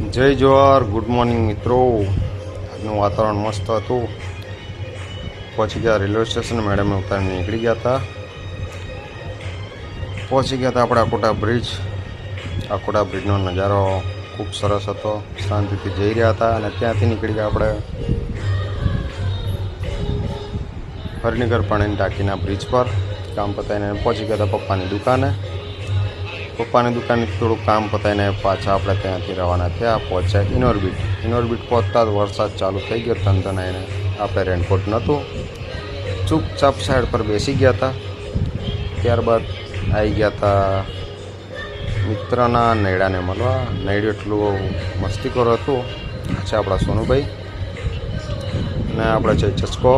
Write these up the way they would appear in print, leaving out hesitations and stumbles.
જય johar, good morning મિત્રો। આજનું વાતાવરણ મસ્ત હતું। પહોંચી ગયા રેલવે સ્ટેશન। મેડમે ઉતારીને નીકળી ગયા હતા। પહોંચી ગયા હતા આપણે આકોટા બ્રિજ। આકોટા બ્રિજનો નજારો ખૂબ સરસ હતો। શાંતિથી જઈ રહ્યા હતા અને ત્યાંથી નીકળી ગયા આપણે હરિનગર પાણીની ટાંકીના બ્રિજ પર। કામ પતાવીને પહોંચી ગયા હતા પપ્પાની દુકાને। પપ્પાની દુકાનેથી થોડું કામ પતાવીને પાછા આપણે ત્યાંથી રવાના થયા। પહોંચ્યા ઇનોર્બિટ। ઇનોર્બિટ પહોંચતા જ વરસાદ ચાલુ થઈ ગયો તનતનાઈને। આપણે રેનકોટ નહોતું, ચૂપચાપ સાઈડ પર બેસી ગયા હતા। ત્યારબાદ આવી ગયા હતા મિત્રના નૈડાને મળવા। નૈડું એટલું મસ્તીખોર હતું। છે આપણા સોનુભાઈ અને આપણે છે ચસ્કો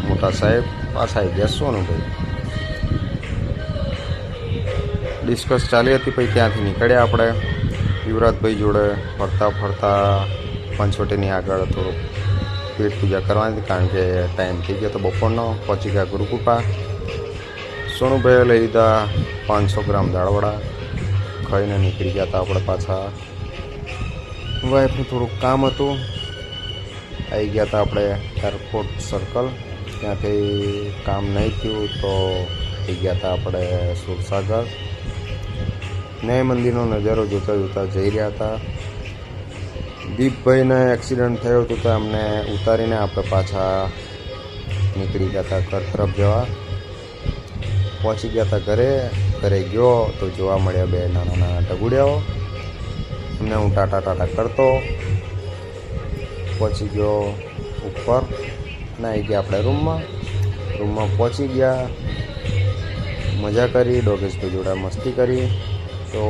મોટા સાહેબ। પાછા આવી ગયા સોનુભાઈ। ડિસ્કસ ચાલી હતી। પછી ત્યાંથી નીકળ્યા આપણે યુવરાજભાઈ જોડે ફરતા ફરતા પંચવટીની આગળ થોડુંક પેટ પૂજા કરવાની હતી, કારણ કે ટાઈમ થઈ ગયો તો બપોરનો। પહોંચી ગયા ગુરુકૃપા। સોનુભાઈએ લઈ લીધા 500 ગ્રામ દાળવડા। ખાઈને નીકળી ગયા હતા આપણે પાછા। વાઈફનું થોડુંક કામ હતું। આવી ગયા હતા આપણે એરપોર્ટ સર્કલ। ત્યાંથી કામ નહીં થયું તો આવી ગયા હતા આપણે સુરસાગર। ન્યાય મંદિરનો નજારો જોતા જોતા જઈ રહ્યા હતા। દીપભાઈને એક્સિડન્ટ થયો હતો તો અમને ઉતારીને આપણે પાછા નીકળી ગયા હતા ઘર તરફ જવા। પહોંચી ગયા હતા ઘરે। ઘરે ગયો તો જોવા મળ્યા બે નાના નાના ઢગુડિયાઓ। એમને હું ટાટા કરતો પહોંચી ગયો ઉપર અને આવી ગયા આપણે રૂમમાં પહોંચી ગયા। મજા કરી, ડોગેશભાઈ જોડે મસ્તી કરી। તો